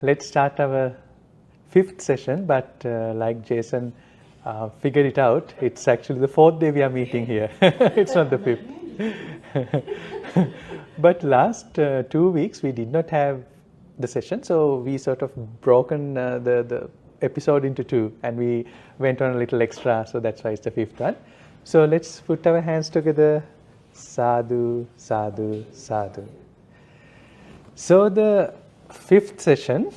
Let's start our fifth session, but like Jason figured it out, it's actually the fourth day we are meeting here. It's not the fifth. But last 2 weeks we did not have the session, so we sort of broken the episode into two, and we went on a little extra, so that's why it's the fifth one. So let's put our hands together. Sadhu, sadhu, sadhu. So the fifth session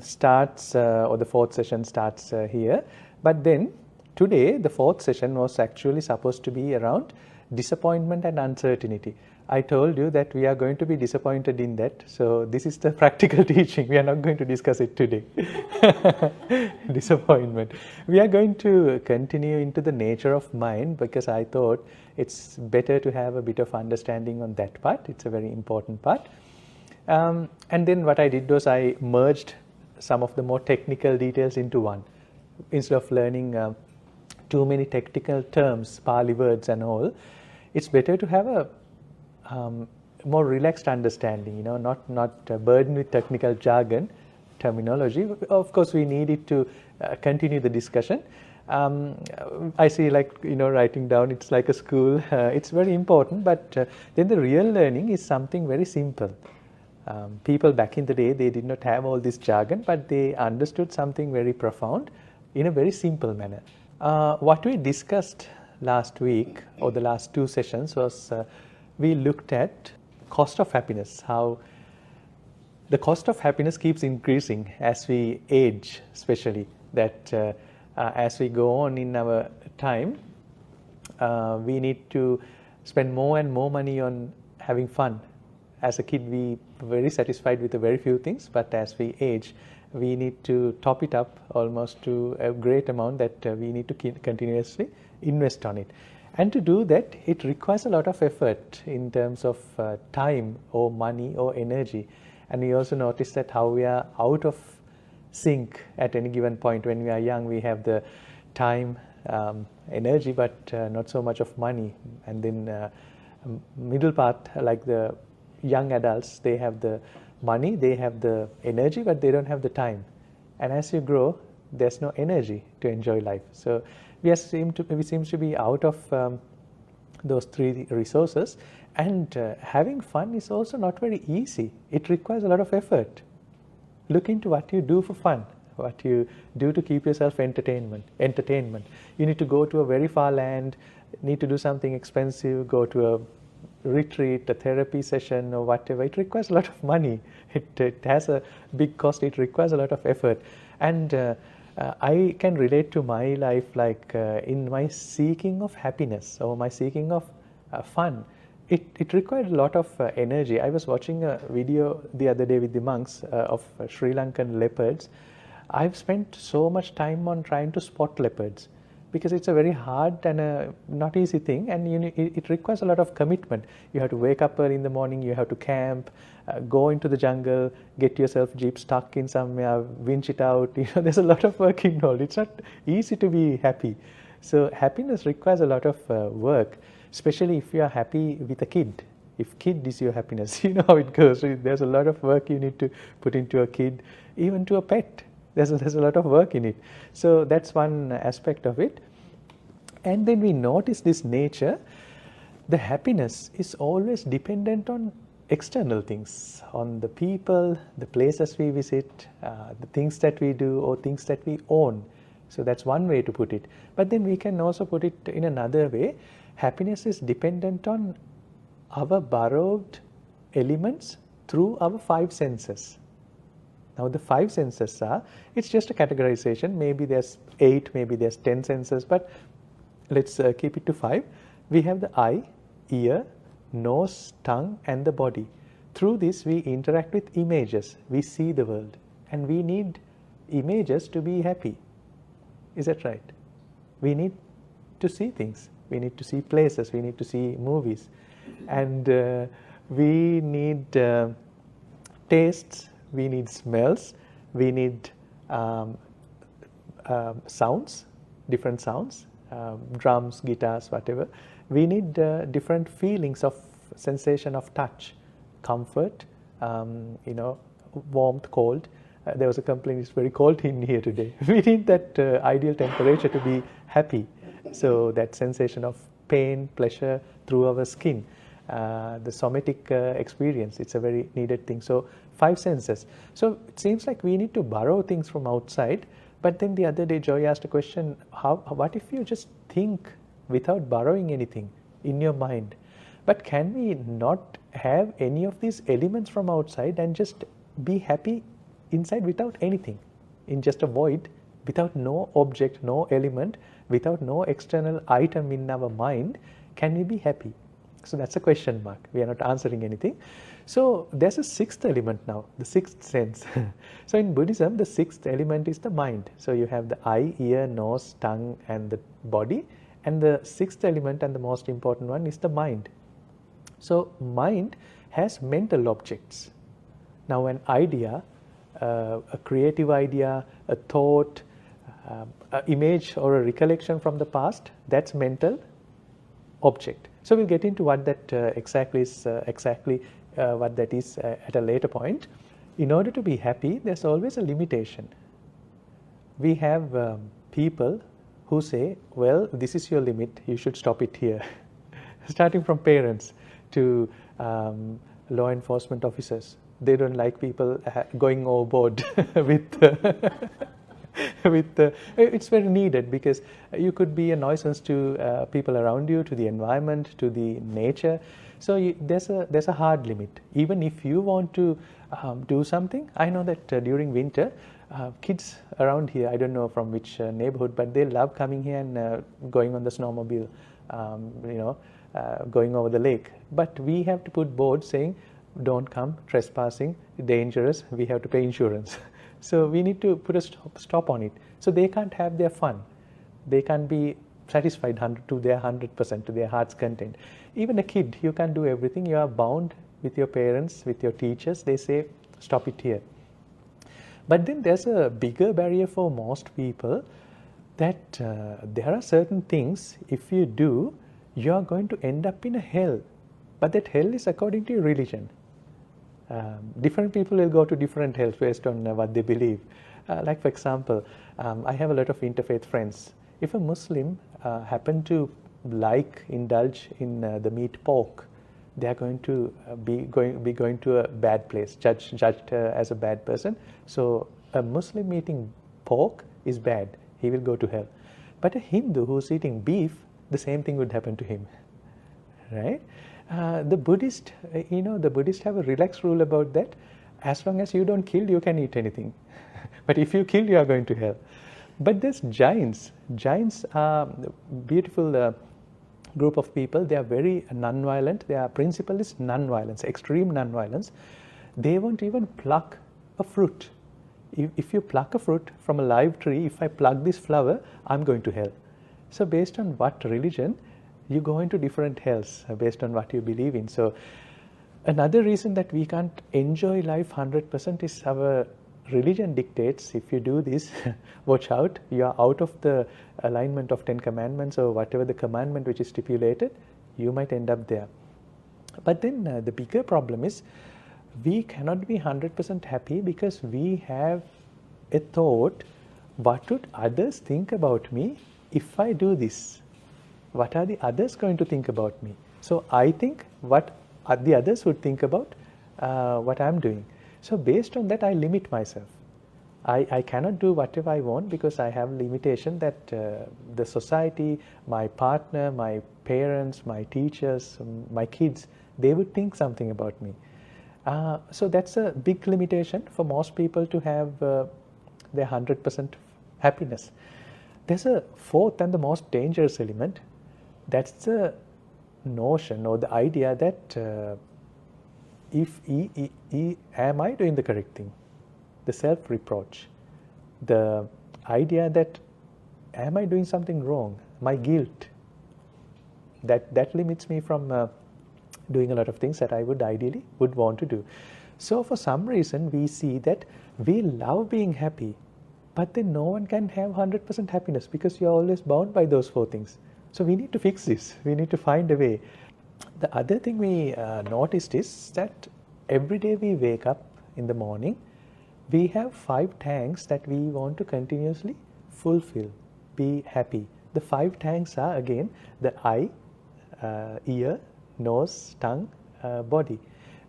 starts, or the fourth session starts here. But then today, the fourth session was actually supposed to be around disappointment and uncertainty. I told you that we are going to be disappointed in that. So this is the practical teaching. We are not going to discuss it today. Disappointment. We are going to continue into the nature of mind, because I thought it's better to have a bit of understanding on that part. It's a very important part. And then what I did was I merged some of the more technical details into one. Instead of learning too many technical terms, Pali words and all, it's better to have a more relaxed understanding, not burdened with technical jargon, terminology. Of course, we need it to continue the discussion. I see, writing down, it's like a school. It's very important, but then the real learning is something very simple. People back in the day, they did not have all this jargon, but they understood something very profound in a very simple manner. What we discussed last week, or the last two sessions, was we looked at cost of happiness, how the cost of happiness keeps increasing as we age, especially that as we go on in our time, we need to spend more and more money on having fun. As a kid, we were very satisfied with a very few things, but as we age, we need to top it up almost to a great amount that we need to continuously invest on it. And to do that, it requires a lot of effort in terms of time or money or energy. And we also notice that how we are out of sync at any given point. When we are young, we have the time, energy, but not so much of money. And then middle part, like the young adults, they have the money, they have the energy, but they don't have the time. And as you grow, there's no energy to enjoy life. So we seem to be out of those three resources. And having fun is also not very easy. It requires a lot of effort. Look into what you do for fun, what you do to keep yourself entertainment. You need to go to a very far land, need to do something expensive, go to a retreat, a therapy session or whatever. It requires a lot of money. It has a big cost. It requires a lot of effort. And I can relate to my life, like in my seeking of happiness or my seeking of fun, it required a lot of energy. I was watching a video the other day with the monks of Sri Lankan leopards. I've spent so much time on trying to spot leopards, because it's a very hard and a not easy thing, and it requires a lot of commitment. You have to wake up early in the morning, you have to camp, go into the jungle, get yourself jeep stuck in somewhere, winch it out. There's a lot of work involved. It's not easy to be happy. So happiness requires a lot of work, especially if you are happy with a kid. If kid is your happiness, you know how it goes. There's a lot of work you need to put into a kid, even to a pet. There's a lot of work in it. So that's one aspect of it. And then we notice this nature. The happiness is always dependent on external things, on the people, the places we visit, the things that we do or things that we own. So that's one way to put it. But then we can also put it in another way. Happiness is dependent on our borrowed elements through our five senses. Now the five senses it's just a categorization. Maybe there's 8, maybe there's 10 senses, but let's keep it to 5. We have the eye, ear, nose, tongue, and the body. Through this, we interact with images. We see the world, and we need images to be happy. Is that right? We need to see things. We need to see places. We need to see movies, and we need tastes. We need smells, we need sounds, different sounds, drums, guitars, whatever. We need different feelings of sensation of touch, comfort, warmth, cold, There was a complaint, it's very cold in here today. We need that ideal temperature to be happy. So that sensation of pain, pleasure through our skin, the somatic experience, it's a very needed thing. So 5 senses. So it seems like we need to borrow things from outside. But then the other day, Joy asked a question, what if you just think without borrowing anything in your mind? But can we not have any of these elements from outside and just be happy inside without anything, in just a void, without no object, no element, without no external item in our mind? Can we be happy? So that's a question mark. We are not answering anything. So there's a 6th element now, the 6th sense. So in Buddhism, the 6th element is the mind. So you have the eye, ear, nose, tongue, and the body. And the 6th element, and the most important one, is the mind. So mind has mental objects. Now an idea, a creative idea, a thought, an image or a recollection from the past, that's mental object. So we'll get into what that exactly is at a later point. In order to be happy, there's always a limitation. We have people who say, well, this is your limit, you should stop it here. Starting from parents to law enforcement officers. They don't like people going overboard it's very needed, because you could be a nuisance to people around you, to the environment, to the nature. So there's a hard limit. Even if you want to do something, I know that during winter, kids around here, I don't know from which neighborhood, but they love coming here and going on the snowmobile, going over the lake. But we have to put boards saying, don't come, trespassing, dangerous, we have to pay insurance. So we need to put a stop on it. So they can't have their fun. They can't be satisfied to their 100%, to their heart's content. Even a kid, you can't do everything. You are bound with your parents, with your teachers. They say, stop it here. But then there's a bigger barrier for most people, that there are certain things, if you do, you are going to end up in a hell. But that hell is according to your religion. Different people will go to different hells based on what they believe. Like for example, I have a lot of interfaith friends. If a Muslim happen to indulge in the meat pork, they are going to be going to a bad place, judged as a bad person. So a Muslim eating pork is bad. He will go to hell. But a Hindu who's eating beef, the same thing would happen to him, right? The Buddhists have a relaxed rule about that. As long as you don't kill, you can eat anything. But if you kill, you are going to hell. But there's Jains. Jains are a beautiful group of people. They are very non-violent. Their principle is non-violence, extreme non-violence. They won't even pluck a fruit. If you pluck a fruit from a live tree, if I pluck this flower, I'm going to hell. So based on what religion, you go into different hells based on what you believe in. So another reason that we can't enjoy life 100% is our religion dictates, if you do this, watch out, you are out of the alignment of 10 commandments or whatever the commandment which is stipulated, you might end up there. But then the bigger problem is, we cannot be 100% happy because we have a thought, what would others think about me if I do this? What are the others going to think about me? So I think what the others would think about what I'm doing. So based on that, I limit myself. I cannot do whatever I want because I have limitation that the society, my partner, my parents, my teachers, my kids, they would think something about me. So that's a big limitation for most people to have their 100% happiness. There's a 4th and the most dangerous element. That's the notion or the idea that am I doing the correct thing? The self-reproach. The idea that am I doing something wrong? My guilt. That limits me from doing a lot of things that I would ideally want to do. So for some reason we see that we love being happy, but then no one can have 100% happiness because you're always bound by those 4 things. So we need to fix this. We need to find a way. The other thing we noticed is that every day we wake up in the morning, we have 5 tanks that we want to continuously fulfill, be happy. The 5 tanks are again the eye, ear, nose, tongue, body.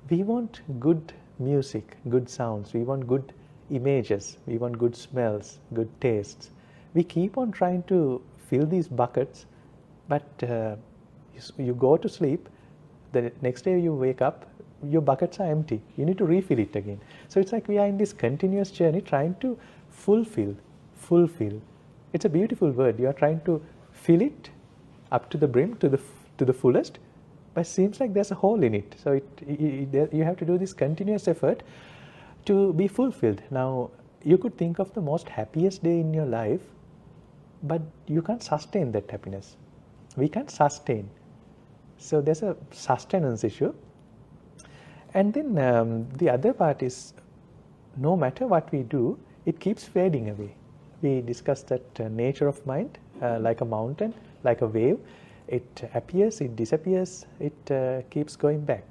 We want good music, good sounds, we want good images, we want good smells, good tastes. We keep on trying to fill these buckets, but you go to sleep, the next day you wake up, your buckets are empty. You need to refill it again. So it's like we are in this continuous journey trying to fulfill. It's a beautiful word. You are trying to fill it up to the brim, to the fullest, but it seems like there's a hole in it. So you have to do this continuous effort to be fulfilled. Now, you could think of the most happiest day in your life, but you can't sustain that happiness. We can't sustain. So there's a sustenance issue. And then the other part is, no matter what we do, it keeps fading away. We discussed that nature of mind, like a mountain, like a wave. It appears, it disappears, it keeps going back.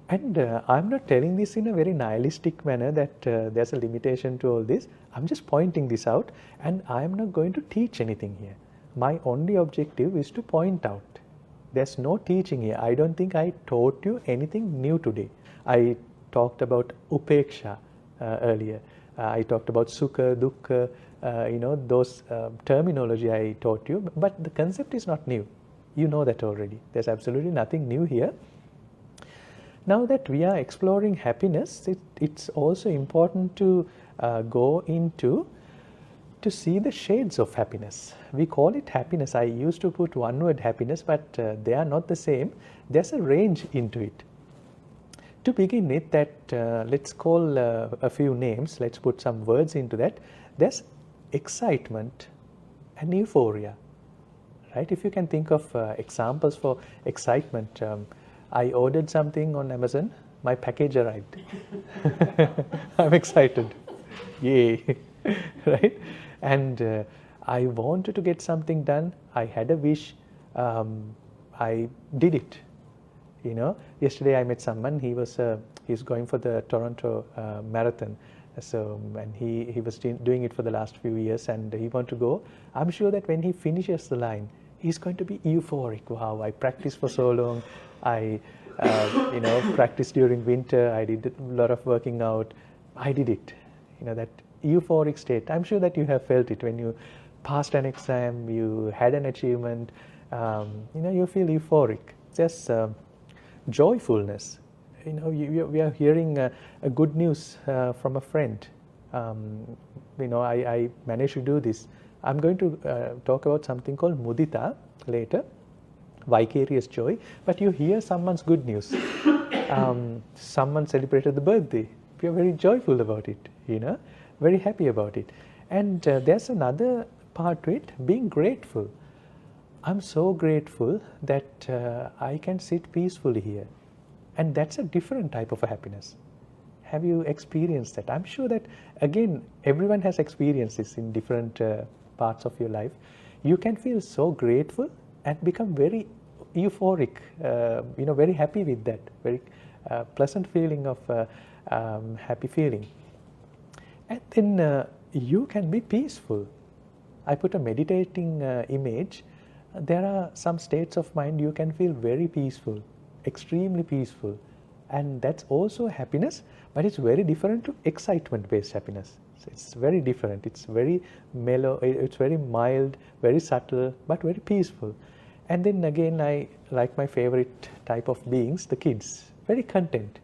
And I'm not telling this in a very nihilistic manner that there's a limitation to all this. I'm just pointing this out, and I'm not going to teach anything here. My only objective is to point out. There's no teaching here. I don't think I taught you anything new today. I talked about upeksha earlier. I talked about sukha, dukkha, those terminology I taught you. But the concept is not new. You know that already. There's absolutely nothing new here. Now that we are exploring happiness, it's also important to go into to see the shades of happiness. We call it happiness. I used to put one word happiness, but they are not the same. There's a range into it. To begin with, that let's call a few names. Let's put some words into that. There's excitement and euphoria, right? If you can think of examples for excitement, I ordered something on Amazon. My package arrived. I'm excited. Yay, right? And I wanted to get something done. I had a wish. I did it. Yesterday I met someone. He's going for the Toronto marathon. So, and he was doing it for the last few years, and he wanted to go. I'm sure that when he finishes the line, he's going to be euphoric. Wow! I practiced for so long. I practiced during winter. I did a lot of working out. I did it. That euphoric state. I'm sure that you have felt it when you passed an exam, you had an achievement, you feel euphoric. Just joyfulness. We are hearing a good news from a friend. I managed to do this. I'm going to talk about something called mudita later, vicarious joy. But you hear someone's good news. Someone celebrated the birthday. We are very joyful about it, very happy about it. And there's another part to it, being grateful. I'm so grateful that I can sit peacefully here. And that's a different type of a happiness. Have you experienced that? I'm sure that, again, everyone has experienced this in different parts of your life. You can feel so grateful and become very euphoric, very happy with that, very pleasant feeling of happy feeling. And then you can be peaceful. I put a meditating image. There are some states of mind you can feel very peaceful, extremely peaceful. And that's also happiness, but it's very different to excitement-based happiness. So it's very different. It's very mellow, it's very mild, very subtle, but very peaceful. And then again, I like my favorite type of beings, the kids, very content.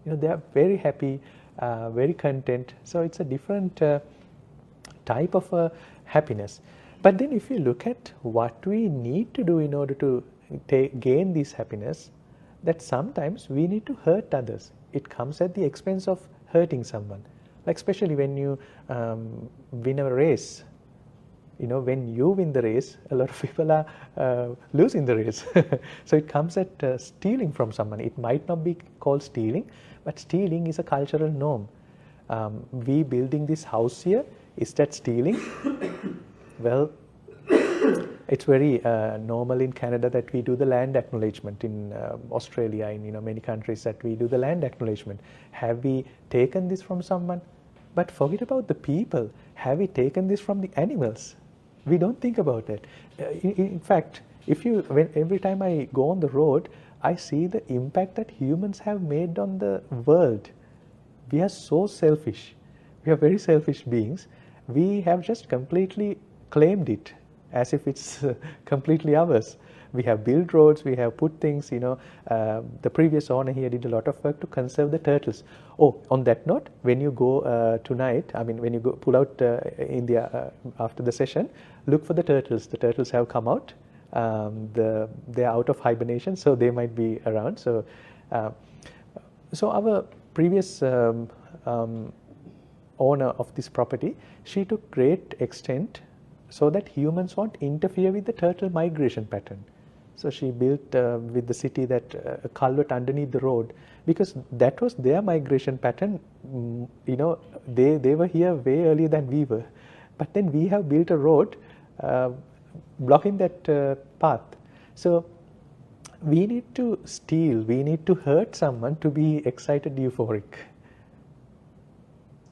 They are very happy, very content. So it's a different type of happiness. But then if you look at what we need to do in order to gain this happiness, that sometimes we need to hurt others. It comes at the expense of hurting someone. Like especially when you win a race. When you win the race, a lot of people are losing the race. So it comes at stealing from someone. It might not be called stealing, but stealing is a cultural norm. We building this house here, is that stealing? Well, It's very normal in Canada that we do the land acknowledgement. In Australia, in many countries, that we do the land acknowledgement. Have we taken this from someone? But forget about the people. Have we taken this from the animals? We don't think about that. In fact, every time I go on the road, I see the impact that humans have made on the world. We are so selfish. We are very selfish beings. We have just completely claimed it as if it's completely ours. We have built roads, we have put things, the previous owner here did a lot of work to conserve the turtles. Oh, on that note, when you go tonight, when you go pull out after the session, look for the turtles. The turtles have come out. They're out of hibernation, so they might be around. So our previous owner of this property, she took great extent so that humans won't interfere with the turtle migration pattern. So she built with the city that a culvert underneath the road, because that was their migration pattern. They were here way earlier than we were. But then we have built a road blocking that path. So we need to steal, we need to hurt someone to be excited, euphoric.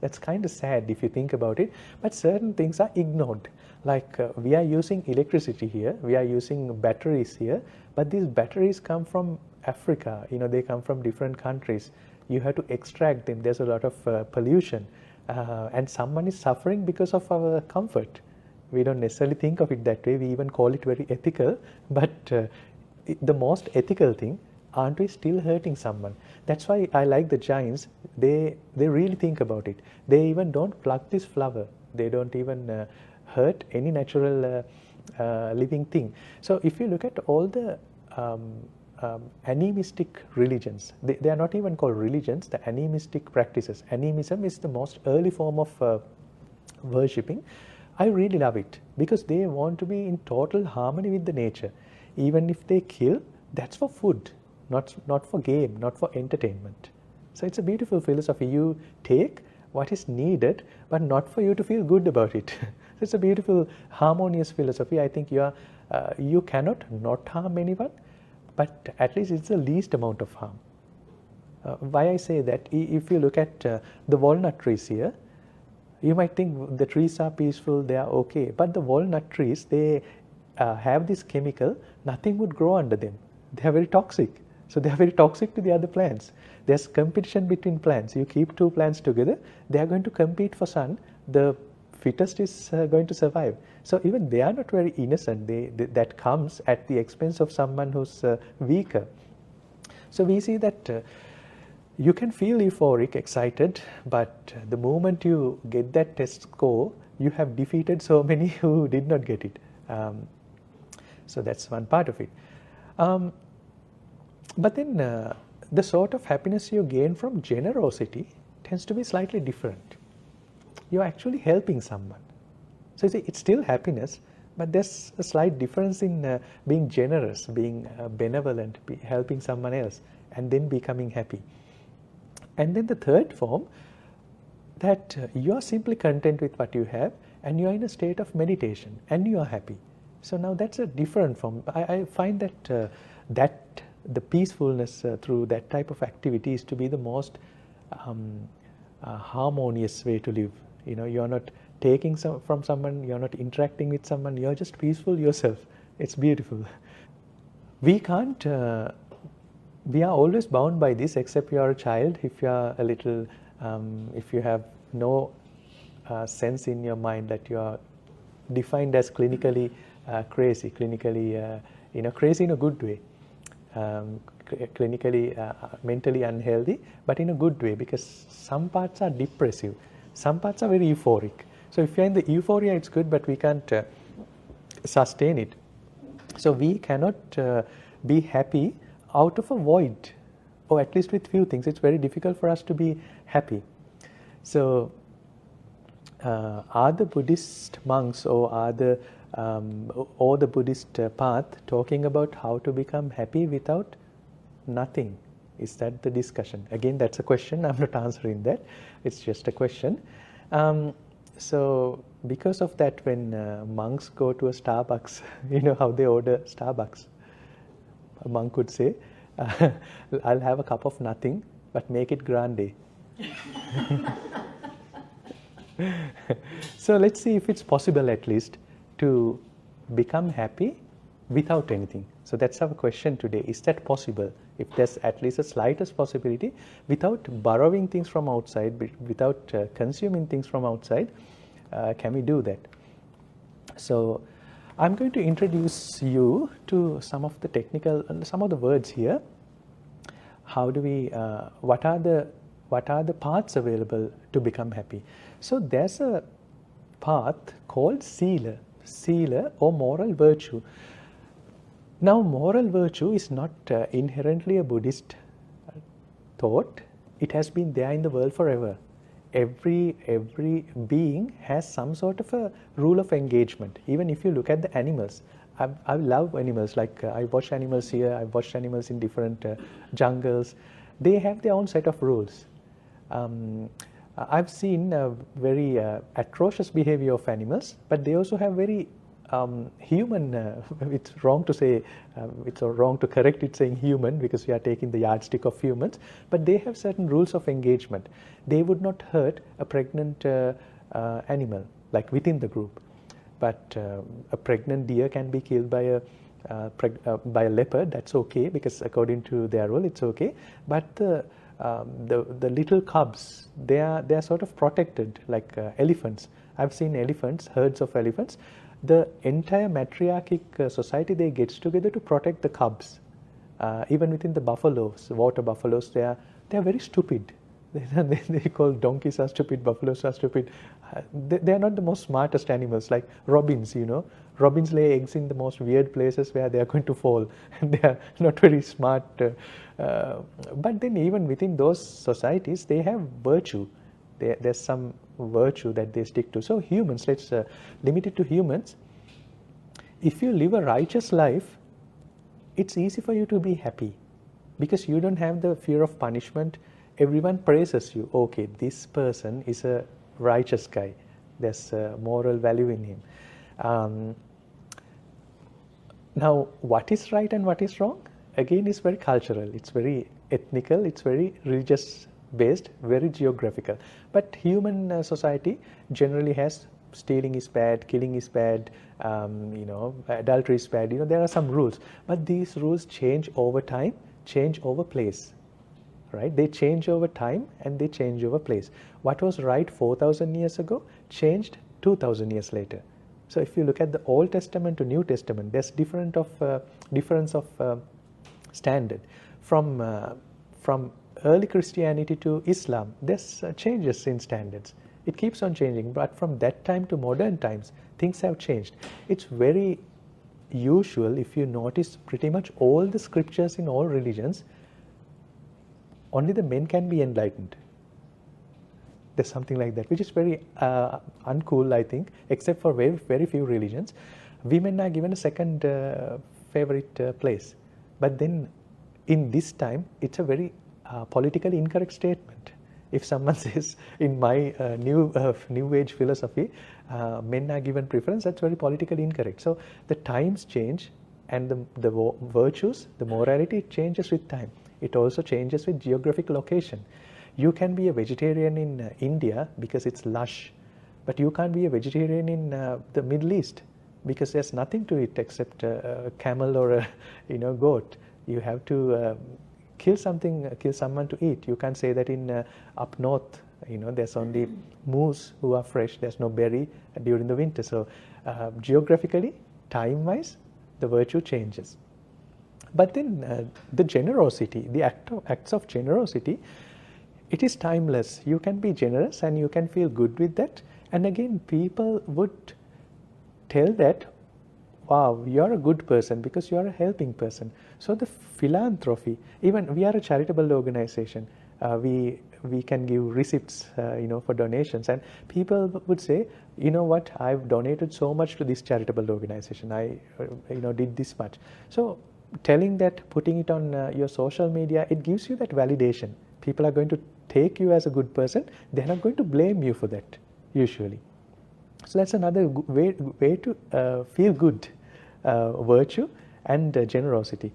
That's kind of sad if you think about it, but certain things are ignored. Like we are using electricity here, we are using batteries here, but these batteries come from Africa, they come from different countries. You have to extract them, there's a lot of pollution, and someone is suffering because of our comfort. We don't necessarily think of it that way, we even call it very ethical, but the most ethical thing, aren't we still hurting someone? That's why I like the Jains. They really think about it. They even don't pluck this flower. They don't even hurt any natural living thing. So if you look at all the animistic religions, they are not even called religions, the animistic practices. Animism is the most early form of worshipping. I really love it because they want to be in total harmony with the nature. Even if they kill, that's for food. Not for game, not for entertainment. So it's a beautiful philosophy. You take what is needed, but not for you to feel good about it. It's a beautiful, harmonious philosophy. I think you cannot not harm anyone, but at least it's the least amount of harm. Why I say that, if you look at the walnut trees here, you might think the trees are peaceful, they are okay, but the walnut trees, they have this chemical, nothing would grow under them. They are very toxic. So they are very toxic to the other plants. There's competition between plants. You keep two plants together, they are going to compete for sun. The fittest is going to survive. So even they are not very innocent. That comes at the expense of someone who's weaker. So we see that you can feel euphoric, excited, but the moment you get that test score, you have defeated so many who did not get it. So that's one part of it. But then the sort of happiness you gain from generosity tends to be slightly different. You're actually helping someone. So it's still happiness, but there's a slight difference in being generous, being benevolent, helping someone else, and then becoming happy. And then the third form, that you are simply content with what you have, and you are in a state of meditation, and you are happy. So now that's a different form. I find that the peacefulness through that type of activity is to be the most harmonious way to live. You're not taking from someone, you're not interacting with someone, you're just peaceful yourself. It's beautiful. We can't, we are always bound by this, except you are a child. If you are a little, if you have no sense in your mind that you are defined as clinically crazy, clinically, crazy in a good way. Clinically, mentally unhealthy, but in a good way, because some parts are depressive, some parts are very euphoric. So if you're in the euphoria, it's good, but we can't sustain it. So we cannot be happy out of a void, or at least with few things. It's very difficult for us to be happy. So are the Buddhist monks or the Buddhist path talking about how to become happy without nothing? Is that the discussion? Again, that's a question. I'm not answering that. It's just a question. So because of that, when monks go to a Starbucks, you know how they order Starbucks. A monk would say, I'll have a cup of nothing, but make it grande. So let's see if it's possible at least to become happy without anything. So that's our question today. Is that possible? If there's at least a slightest possibility, without borrowing things from outside, without consuming things from outside, can we do that? So I'm going to introduce you to some of the technical, some of the words here. How do we, what are the paths available to become happy? So there's a path called sila or moral virtue. Now moral virtue is not inherently a Buddhist thought. It has been there in the world forever. Every being has some sort of a rule of engagement. Even if you look at the animals, I love animals. Like I watch animals here, I've watched animals in different jungles. They have their own set of rules. I've seen very atrocious behavior of animals, but they also have very human, it's wrong to say, it's wrong to correct it saying human because we are taking the yardstick of humans, but they have certain rules of engagement. They would not hurt a pregnant animal, like within the group. But a pregnant deer can be killed by a leopard, that's okay, because according to their rule, it's okay. But the little cubs, they are sort of protected, like elephants. I've seen elephants, herds of elephants. The entire matriarchic society, they gets together to protect the cubs. Even within the buffaloes, water buffaloes, they are very stupid. They call donkeys are stupid, buffaloes are stupid. They are not the most smartest animals, like robins, you know. Robins lay eggs in the most weird places where they are going to fall. And they are not very smart. But then even within those societies, they have virtue. There's some virtue that they stick to. So humans, let's limit it to humans. If you live a righteous life, it's easy for you to be happy because you don't have the fear of punishment. Everyone praises you. Okay, this person is a righteous guy. There's a moral value in him. Now, what is right and what is wrong? Again, it's very cultural. It's very ethnical. It's very religious based, very geographical. But human society generally has stealing is bad, killing is bad, adultery is bad. There are some rules. But these rules change over time, change over place. Right? They change over time and they change over place. What was right 4,000 years ago changed 2,000 years later. So if you look at the Old Testament to New Testament, there's difference of standard. From early Christianity to Islam, there's changes in standards. It keeps on changing, but from that time to modern times, things have changed. It's very usual if you notice pretty much all the scriptures in all religions, only the men can be enlightened. There's something like that, which is very uncool, I think, except for very, very few religions. Women are given a second favorite place. But then in this time, it's a very politically incorrect statement. If someone says, in my new age philosophy, men are given preference, that's very politically incorrect. So the times change and the virtues, the morality, it changes with time. It also changes with geographic location. You can be a vegetarian in India because it's lush, but you can't be a vegetarian in the Middle East because there's nothing to it except a camel or a goat. You have to kill someone to eat. You can't say that in up north, there's only moose who are fresh. There's no berry during the winter. So geographically, time-wise, the virtue changes. But then the generosity, the acts of generosity, it is timeless. You can be generous and you can feel good with that. And again, people would tell that, wow, you're a good person because you're a helping person. So the philanthropy, even we are a charitable organization. We can give receipts, for donations. And people would say, you know what, I've donated so much to this charitable organization. I, did this much. So telling that, putting it on your social media, it gives you that validation. People are going to take you as a good person. They're not going to blame you for that, usually. So that's another way to feel good, virtue and generosity.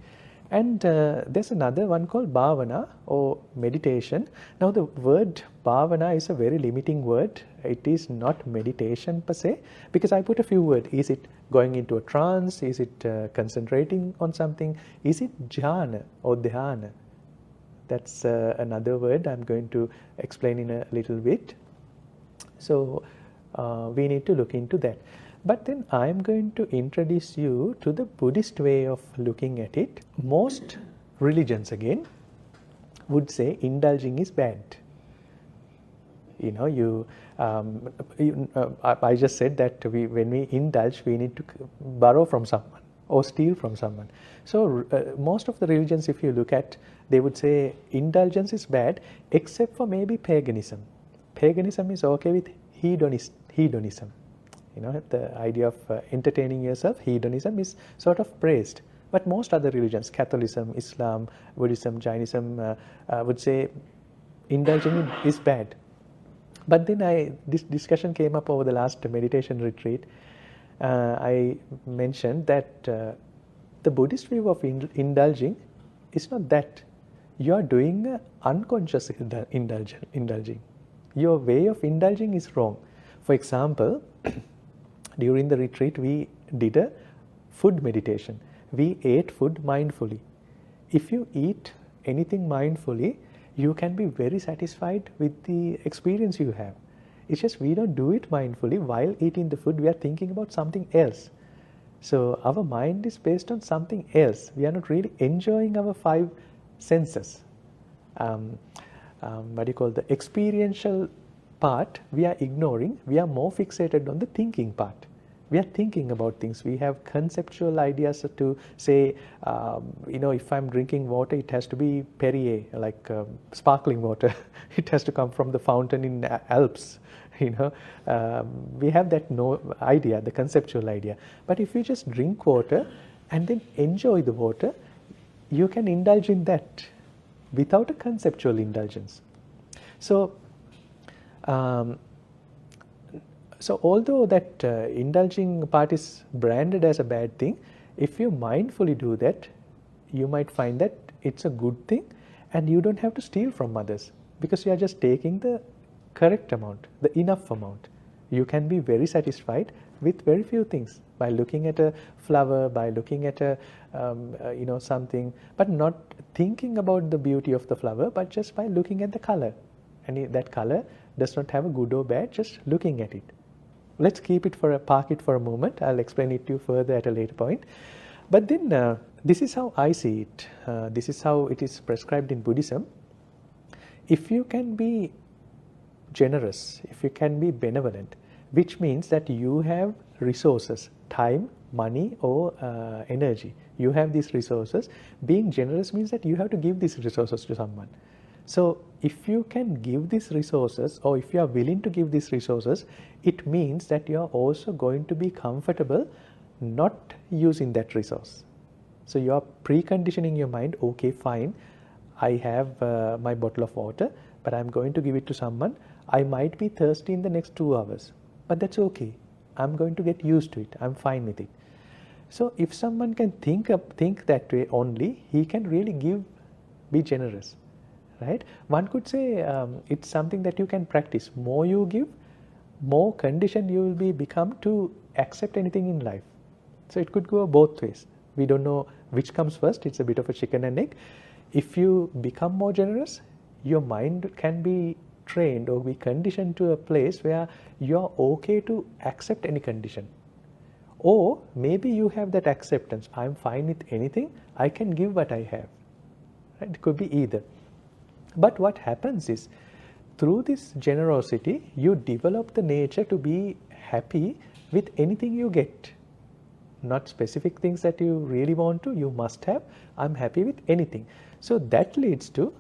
And there's another one called bhavana or meditation. Now the word bhavana is a very limiting word. It is not meditation per se, because I put a few words. Is it going into a trance? Is it concentrating on something? Is it jhana or dhyana? That's another word I'm going to explain in a little bit. So we need to look into that. But then I'm going to introduce you to the Buddhist way of looking at it. Most religions again would say indulging is bad. I just said that when we indulge, we need to borrow from someone or steal from someone. So most of the religions, if you look at, they would say indulgence is bad, except for maybe paganism. Paganism is okay with hedonism. The idea of entertaining yourself, hedonism is sort of praised. But most other religions, Catholicism, Islam, Buddhism, Jainism, would say indulging is bad. But then this discussion came up over the last meditation retreat. I mentioned that the Buddhist view of indulging is not that. You are doing unconscious indulging. Your way of indulging is wrong. For example, during the retreat we did a food meditation. We ate food mindfully. If you eat anything mindfully, you can be very satisfied with the experience you have. It's just we don't do it mindfully. While eating the food, we are thinking about something else. So our mind is based on something else. We are not really enjoying our five senses. The experiential part we are ignoring. We are more fixated on the thinking part. We are thinking about things. We have conceptual ideas to say, if I'm drinking water, it has to be Perrier, like sparkling water. It has to come from the fountain in Alps. We have that idea, the conceptual idea. But if you just drink water and then enjoy the water, you can indulge in that without a conceptual indulgence. So although that indulging part is branded as a bad thing, if you mindfully do that, you might find that it's a good thing and you don't have to steal from others, because you are just taking the correct amount, the enough amount. You can be very satisfied with very few things by looking at a flower, by looking at a something, but not thinking about the beauty of the flower, but just by looking at the color. And that color does not have a good or bad, just looking at it. Let's park it for a moment. I'll explain it to you further at a later point. But then this is how I see it. This is how it is prescribed in Buddhism. If you can be generous, if you can be benevolent, which means that you have resources, time, money or energy. You have these resources. Being generous means that you have to give these resources to someone. So if you can give these resources, or if you are willing to give these resources, it means that you are also going to be comfortable not using that resource. So you are preconditioning your mind, okay, fine, I have my bottle of water, but I'm going to give it to someone. I might be thirsty in the next 2 hours, but that's okay. I'm going to get used to it. I'm fine with it. So if someone can think that way only, he can really be generous. Right? One could say it's something that you can practice. More you give, more conditioned you will become to accept anything in life. So it could go both ways. We don't know which comes first. It's a bit of a chicken and egg. If you become more generous, your mind can be trained or be conditioned to a place where you're okay to accept any condition. Or maybe you have that acceptance. I'm fine with anything. I can give what I have. Right? It could be either. But what happens is, through this generosity, you develop the nature to be happy with anything you get. Not specific things that you really want to, you must have. I'm happy with anything. So that leads to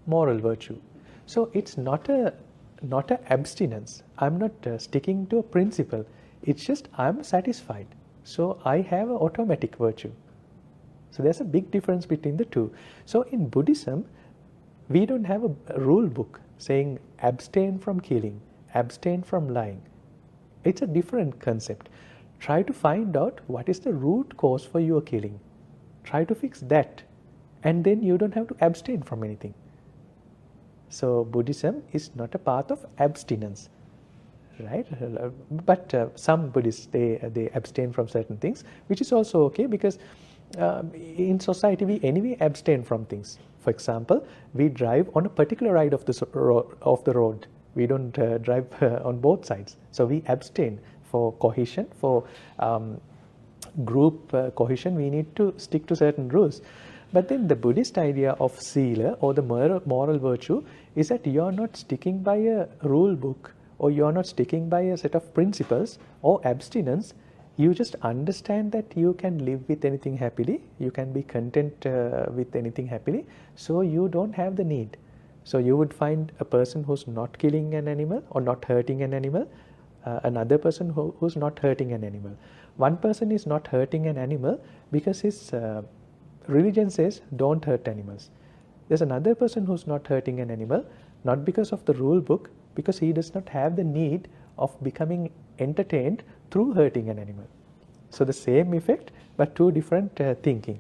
moral virtue. So it's not a abstinence. I'm not sticking to a principle. It's just I'm satisfied. So I have an automatic virtue. So there's a big difference between the two. So in Buddhism, we don't have a rule book saying abstain from killing, abstain from lying. It's a different concept. Try to find out what is the root cause for your killing. Try to fix that, and then you don't have to abstain from anything. So Buddhism is not a path of abstinence, right? But some Buddhists, they abstain from certain things, which is also okay, because in society we anyway abstain from things. For example, we drive on a particular side of the road. We don't drive on both sides. So we abstain for cohesion, for group cohesion. We need to stick to certain rules. But then the Buddhist idea of sila, or the moral virtue, is that you are not sticking by a rule book, or you are not sticking by a set of principles or abstinence. You just understand that you can live with anything happily, you can be content with anything happily, so you don't have the need. So you would find a person who's not killing an animal or not hurting an animal, another person who's not hurting an animal. One person is not hurting an animal because his religion says don't hurt animals. There's another person who's not hurting an animal, not because of the rule book, because he does not have the need of becoming entertained through hurting an animal. So the same effect, but two different thinking.